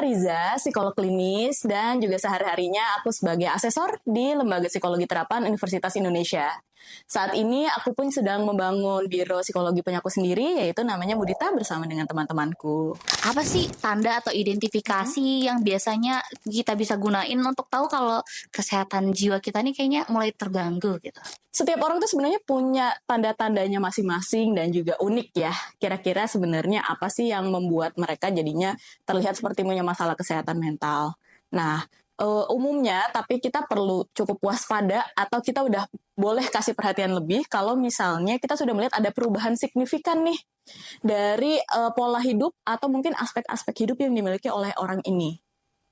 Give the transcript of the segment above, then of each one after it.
Riza, psikolog klinis, dan juga sehari-harinya aku sebagai asesor di Lembaga Psikologi Terapan Universitas Indonesia. Saat ini aku pun sedang membangun biro psikologi punyaku sendiri, yaitu namanya Mudita bersama dengan teman-temanku. Apa sih tanda atau identifikasi yang biasanya kita bisa gunain untuk tahu kalau kesehatan jiwa kita nih kayaknya mulai terganggu gitu? Setiap orang tuh sebenarnya punya tanda-tandanya masing-masing dan juga unik ya. Kira-kira sebenarnya apa sih yang membuat mereka jadinya terlihat seperti punya masalah kesehatan mental. Nah, umumnya tapi kita perlu cukup waspada atau kita udah boleh kasih perhatian lebih kalau misalnya kita sudah melihat ada perubahan signifikan nih dari pola hidup atau mungkin aspek-aspek hidup yang dimiliki oleh orang ini.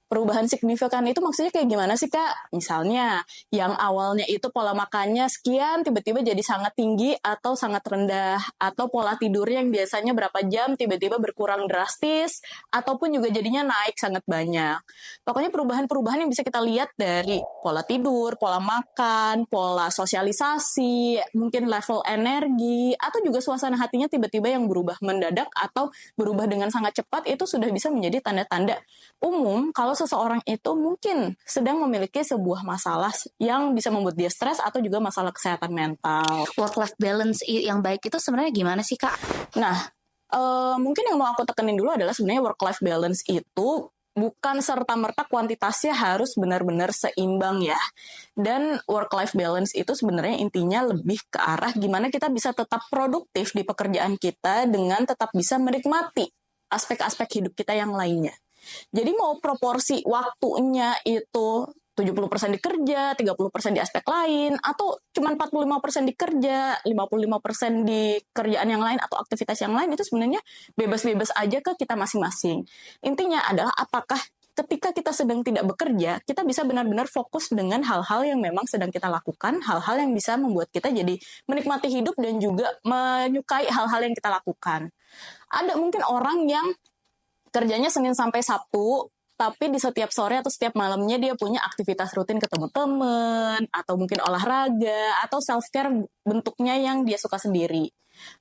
Perubahan signifikan itu maksudnya kayak gimana sih, Kak? Misalnya, yang awalnya itu pola makannya sekian, tiba-tiba jadi sangat tinggi atau sangat rendah. Atau pola tidurnya yang biasanya berapa jam, tiba-tiba berkurang drastis. Ataupun juga jadinya naik sangat banyak. Pokoknya perubahan-perubahan yang bisa kita lihat dari pola tidur, pola makan, pola sosialisasi, mungkin level energi, atau juga suasana hatinya tiba-tiba yang berubah mendadak atau berubah dengan sangat cepat, itu sudah bisa menjadi tanda-tanda umum kalau seseorang itu mungkin sedang memiliki sebuah masalah yang bisa membuat dia stres atau juga masalah kesehatan mental. Work-life balance yang baik itu sebenarnya gimana sih, Kak? Nah, mungkin yang mau aku tekenin dulu adalah sebenarnya work-life balance itu bukan serta-merta kuantitasnya harus benar-benar seimbang ya. Dan work-life balance itu sebenarnya intinya lebih ke arah gimana kita bisa tetap produktif di pekerjaan kita dengan tetap bisa menikmati aspek-aspek hidup kita yang lainnya. Jadi mau proporsi waktunya itu 70% di kerja, 30% di aspek lain, atau cuma 45% di kerja, 55% di kerjaan yang lain atau aktivitas yang lain, itu sebenarnya bebas-bebas aja ke kita masing-masing. Intinya adalah apakah ketika kita sedang tidak bekerja, kita bisa benar-benar fokus dengan hal-hal yang memang sedang kita lakukan, hal-hal yang bisa membuat kita jadi menikmati hidup dan juga menyukai hal-hal yang kita lakukan. Ada mungkin orang yang kerjanya Senin sampai Sabtu, tapi di setiap sore atau setiap malamnya dia punya aktivitas rutin ketemu teman, atau mungkin olahraga, atau self-care bentuknya yang dia suka sendiri.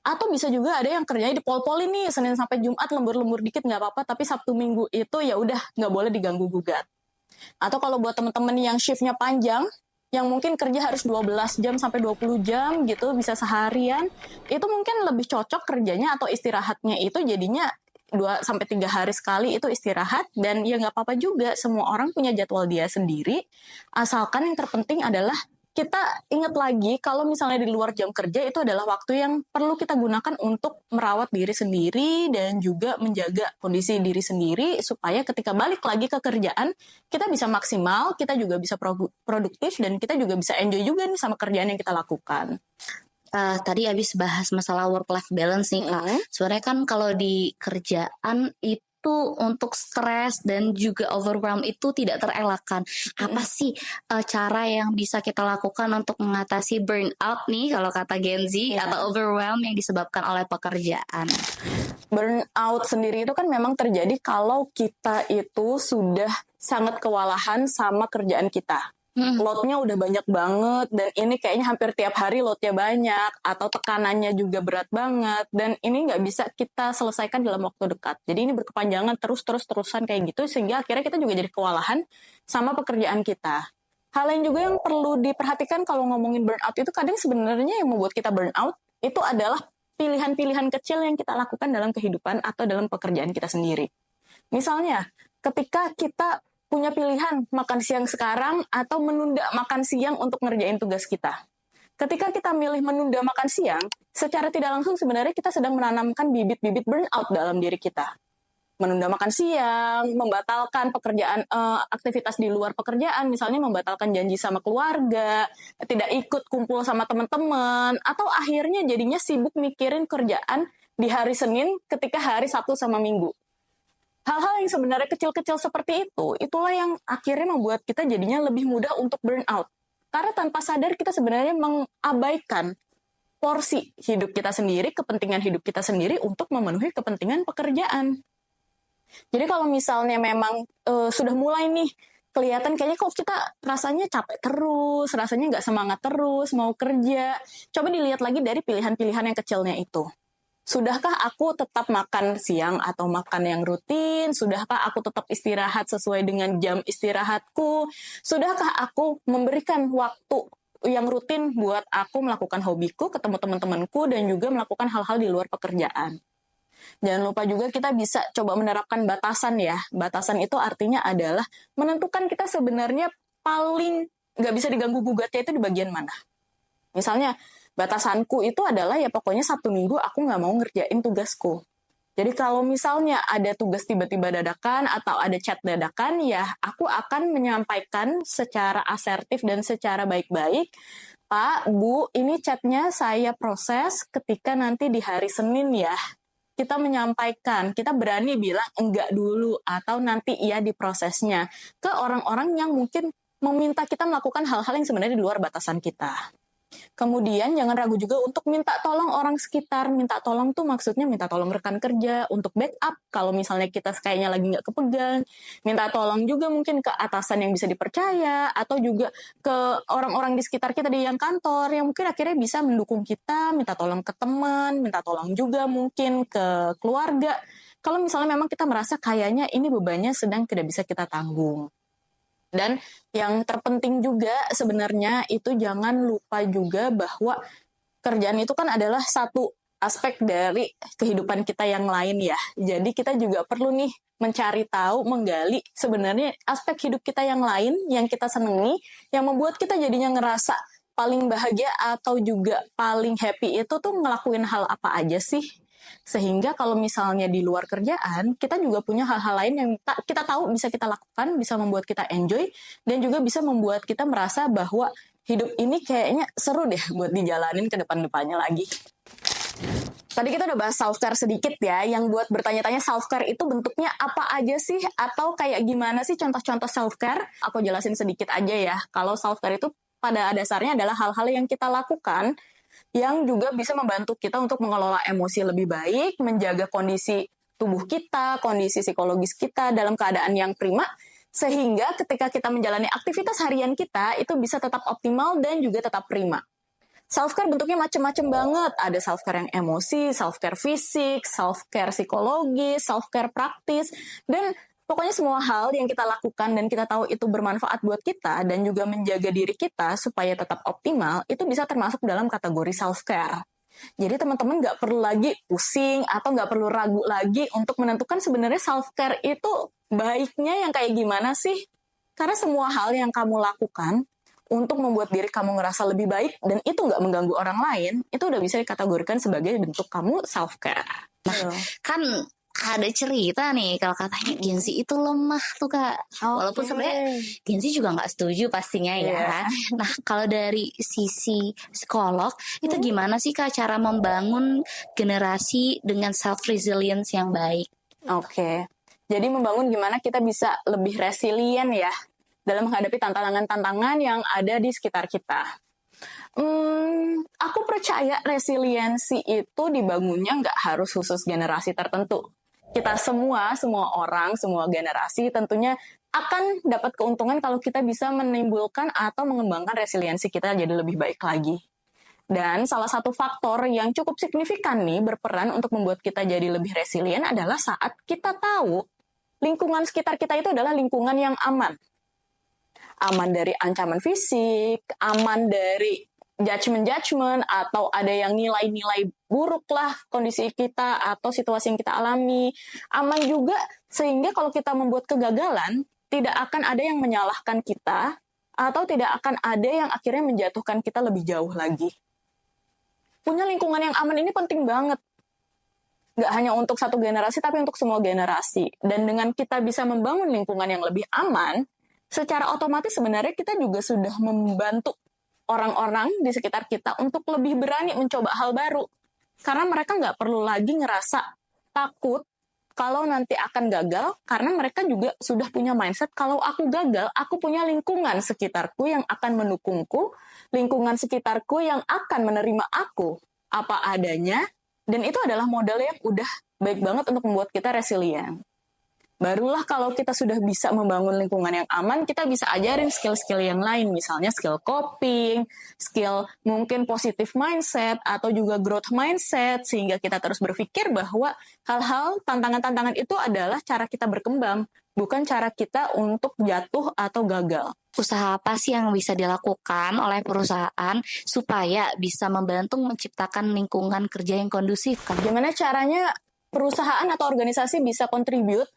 Atau bisa juga ada yang kerjanya di pol-polin nih, Senin sampai Jumat lembur-lembur dikit nggak apa-apa, tapi Sabtu Minggu itu ya udah nggak boleh diganggu-gugat. Atau kalau buat teman-teman yang shiftnya panjang, yang mungkin kerja harus 12 jam sampai 20 jam gitu, bisa seharian, itu mungkin lebih cocok kerjanya atau istirahatnya itu jadinya 2-3 hari sekali itu istirahat, dan ya nggak apa-apa juga, semua orang punya jadwal dia sendiri, asalkan yang terpenting adalah kita ingat lagi kalau misalnya di luar jam kerja itu adalah waktu yang perlu kita gunakan untuk merawat diri sendiri dan juga menjaga kondisi diri sendiri supaya ketika balik lagi ke kerjaan kita bisa maksimal, kita juga bisa produktif dan kita juga bisa enjoy juga nih sama kerjaan yang kita lakukan. Tadi habis bahas masalah work-life balance nih, Kak. Sebenarnya kan kalau di kerjaan itu untuk stres dan juga overwhelm itu tidak terelakkan. Apa sih cara yang bisa kita lakukan untuk mengatasi burnout nih kalau kata Gen Z atau overwhelm yang disebabkan oleh pekerjaan? Burnout sendiri itu kan memang terjadi kalau kita itu sudah sangat kewalahan sama kerjaan kita. Loadnya udah banyak banget, dan ini kayaknya hampir tiap hari loadnya banyak, atau tekanannya juga berat banget, dan ini nggak bisa kita selesaikan dalam waktu dekat. Jadi ini berkepanjangan terus-terusan kayak gitu, sehingga akhirnya kita juga jadi kewalahan sama pekerjaan kita. Hal lain juga yang perlu diperhatikan kalau ngomongin burnout itu, kadang sebenarnya yang membuat kita burnout itu adalah pilihan-pilihan kecil yang kita lakukan dalam kehidupan atau dalam pekerjaan kita sendiri. Misalnya, ketika kita punya pilihan makan siang sekarang atau menunda makan siang untuk ngerjain tugas kita. Ketika kita milih menunda makan siang, secara tidak langsung sebenarnya kita sedang menanamkan bibit-bibit burnout dalam diri kita. Menunda makan siang, membatalkan pekerjaan, aktivitas di luar pekerjaan, misalnya membatalkan janji sama keluarga, tidak ikut kumpul sama teman-teman, atau akhirnya jadinya sibuk mikirin kerjaan di hari Senin ketika hari Sabtu sama Minggu. Hal-hal yang sebenarnya kecil-kecil seperti itu, itulah yang akhirnya membuat kita jadinya lebih mudah untuk burnout. Karena tanpa sadar kita sebenarnya mengabaikan porsi hidup kita sendiri, kepentingan hidup kita sendiri untuk memenuhi kepentingan pekerjaan. Jadi kalau misalnya memang sudah mulai nih, kelihatan kayaknya kok kita rasanya capek terus, rasanya nggak semangat terus, mau kerja, coba dilihat lagi dari pilihan-pilihan yang kecilnya itu. Sudahkah aku tetap makan siang atau makan yang rutin? Sudahkah aku tetap istirahat sesuai dengan jam istirahatku? Sudahkah aku memberikan waktu yang rutin buat aku melakukan hobiku, ketemu teman-temanku, dan juga melakukan hal-hal di luar pekerjaan? Jangan lupa juga kita bisa coba menerapkan batasan ya. Batasan itu artinya adalah menentukan kita sebenarnya paling nggak bisa diganggu gugatnya itu di bagian mana. Misalnya, batasanku itu adalah ya pokoknya Sabtu Minggu aku nggak mau ngerjain tugasku. Jadi kalau misalnya ada tugas tiba-tiba dadakan atau ada chat dadakan, ya aku akan menyampaikan secara asertif dan secara baik-baik, Pak, Bu, ini chatnya saya proses ketika nanti di hari Senin ya. Kita menyampaikan, kita berani bilang enggak dulu atau nanti iya diprosesnya ke orang-orang yang mungkin meminta kita melakukan hal-hal yang sebenarnya di luar batasan kita. Kemudian jangan ragu juga untuk minta tolong orang sekitar. Minta tolong tuh maksudnya minta tolong rekan kerja untuk backup kalau misalnya kita kayaknya lagi nggak kepegang. Minta tolong juga mungkin ke atasan yang bisa dipercaya atau juga ke orang-orang di sekitar kita di yang kantor yang mungkin akhirnya bisa mendukung kita. Minta tolong ke teman, minta tolong juga mungkin ke keluarga. Kalau misalnya memang kita merasa kayaknya ini bebannya sedang tidak bisa kita tanggung. Dan yang terpenting juga sebenarnya itu jangan lupa juga bahwa kerjaan itu kan adalah satu aspek dari kehidupan kita yang lain ya. Jadi kita juga perlu nih mencari tahu, menggali sebenarnya aspek hidup kita yang lain yang kita senangi, yang membuat kita jadinya ngerasa paling bahagia atau juga paling happy itu tuh ngelakuin hal apa aja sih. Sehingga kalau misalnya di luar kerjaan, kita juga punya hal-hal lain yang kita tahu bisa kita lakukan, bisa membuat kita enjoy, dan juga bisa membuat kita merasa bahwa hidup ini kayaknya seru deh buat dijalanin ke depan-depannya lagi. Tadi kita udah bahas self-care sedikit ya, yang buat bertanya-tanya self-care itu bentuknya apa aja sih, atau kayak gimana sih contoh-contoh self-care? Aku jelasin sedikit aja ya, kalau self-care itu pada dasarnya adalah hal-hal yang kita lakukan yang juga bisa membantu kita untuk mengelola emosi lebih baik, menjaga kondisi tubuh kita, kondisi psikologis kita dalam keadaan yang prima, sehingga ketika kita menjalani aktivitas harian kita, itu bisa tetap optimal dan juga tetap prima. Self-care bentuknya macam-macam banget. Ada self-care yang emosi, self-care fisik, self-care psikologis, self-care praktis, dan pokoknya semua hal yang kita lakukan dan kita tahu itu bermanfaat buat kita dan juga menjaga diri kita supaya tetap optimal, itu bisa termasuk dalam kategori self-care. Jadi teman-teman nggak perlu lagi pusing atau nggak perlu ragu lagi untuk menentukan sebenarnya self-care itu baiknya yang kayak gimana sih. Karena semua hal yang kamu lakukan untuk membuat diri kamu ngerasa lebih baik dan itu nggak mengganggu orang lain, itu udah bisa dikategorikan sebagai bentuk kamu self-care. Nah, kan ada cerita nih kalau katanya Gen Z itu lemah tuh Kak. Walaupun sebenarnya Gen Z juga nggak setuju pastinya ya. Nah kalau dari sisi psikolog itu gimana sih Kak cara membangun generasi dengan self resilience yang baik? Oke. Jadi membangun gimana kita bisa lebih resilient ya dalam menghadapi tantangan-tantangan yang ada di sekitar kita. Aku percaya resiliensi itu dibangunnya nggak harus khusus generasi tertentu. Kita semua orang, semua generasi tentunya akan dapat keuntungan kalau kita bisa menimbulkan atau mengembangkan resiliensi kita jadi lebih baik lagi. Dan salah satu faktor yang cukup signifikan nih berperan untuk membuat kita jadi lebih resilient adalah saat kita tahu lingkungan sekitar kita itu adalah lingkungan yang aman. Aman dari ancaman fisik, aman dari judgment atau ada yang nilai-nilai buruk lah kondisi kita atau situasi yang kita alami. Aman juga sehingga kalau kita membuat kegagalan, tidak akan ada yang menyalahkan kita atau tidak akan ada yang akhirnya menjatuhkan kita lebih jauh lagi. Punya lingkungan yang aman ini penting banget. Nggak hanya untuk satu generasi, tapi untuk semua generasi. Dan dengan kita bisa membangun lingkungan yang lebih aman, secara otomatis sebenarnya kita juga sudah membantu orang-orang di sekitar kita untuk lebih berani mencoba hal baru. Karena mereka nggak perlu lagi ngerasa takut kalau nanti akan gagal, karena mereka juga sudah punya mindset kalau aku gagal, aku punya lingkungan sekitarku yang akan mendukungku, lingkungan sekitarku yang akan menerima aku apa adanya, dan itu adalah modal yang udah baik banget untuk membuat kita resilient. Barulah kalau kita sudah bisa membangun lingkungan yang aman, kita bisa ajarin skill-skill yang lain, misalnya skill coping, skill mungkin positive mindset, atau juga growth mindset, sehingga kita terus berpikir bahwa hal-hal, tantangan-tantangan itu adalah cara kita berkembang, bukan cara kita untuk jatuh atau gagal. Usaha apa sih yang bisa dilakukan oleh perusahaan supaya bisa membantu menciptakan lingkungan kerja yang kondusif, Kak? Gimana caranya perusahaan atau organisasi bisa contribute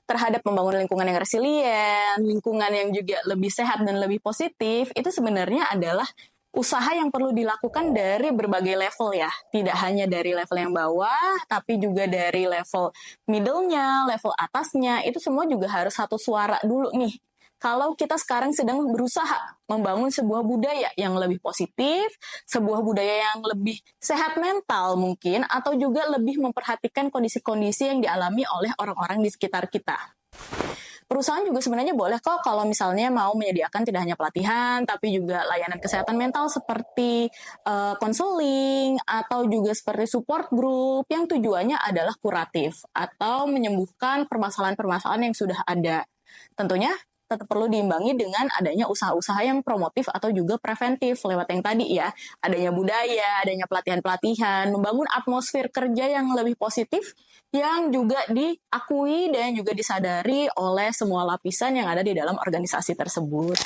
terhadap membangun lingkungan yang resilient, lingkungan yang juga lebih sehat dan lebih positif, itu sebenarnya adalah usaha yang perlu dilakukan dari berbagai level ya. Tidak hanya dari level yang bawah, tapi juga dari level middle-nya, level atasnya, itu semua juga harus satu suara dulu nih. Kalau kita sekarang sedang berusaha membangun sebuah budaya yang lebih positif, sebuah budaya yang lebih sehat mental mungkin, atau juga lebih memperhatikan kondisi-kondisi yang dialami oleh orang-orang di sekitar kita. Perusahaan juga sebenarnya boleh kok kalau misalnya mau menyediakan tidak hanya pelatihan, tapi juga layanan kesehatan mental seperti konseling, atau juga seperti support group yang tujuannya adalah kuratif atau menyembuhkan permasalahan-permasalahan yang sudah ada. Tentunya tetap perlu diimbangi dengan adanya usaha-usaha yang promotif atau juga preventif lewat yang tadi ya, adanya budaya, adanya pelatihan-pelatihan, membangun atmosfer kerja yang lebih positif yang juga diakui dan juga disadari oleh semua lapisan yang ada di dalam organisasi tersebut.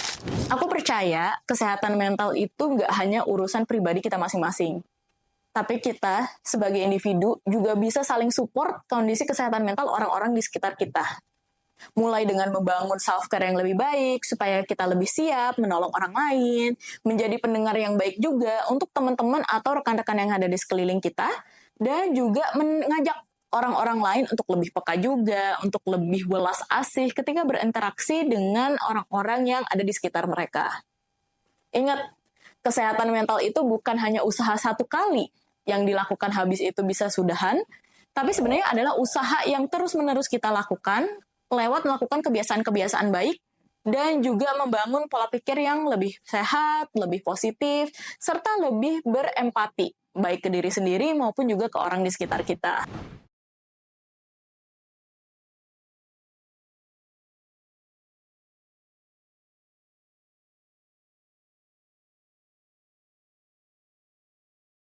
Aku percaya kesehatan mental itu nggak hanya urusan pribadi kita masing-masing, tapi kita sebagai individu juga bisa saling support kondisi kesehatan mental orang-orang di sekitar kita. Mulai dengan membangun self-care yang lebih baik, supaya kita lebih siap menolong orang lain, menjadi pendengar yang baik juga untuk teman-teman atau rekan-rekan yang ada di sekeliling kita, dan juga mengajak orang-orang lain untuk lebih peka juga, untuk lebih welas asih ketika berinteraksi dengan orang-orang yang ada di sekitar mereka. Ingat, kesehatan mental itu bukan hanya usaha satu kali yang dilakukan habis itu bisa sudahan, tapi sebenarnya adalah usaha yang terus-menerus kita lakukan lewat melakukan kebiasaan-kebiasaan baik dan juga membangun pola pikir yang lebih sehat, lebih positif, serta lebih berempati, baik ke diri sendiri maupun juga ke orang di sekitar kita.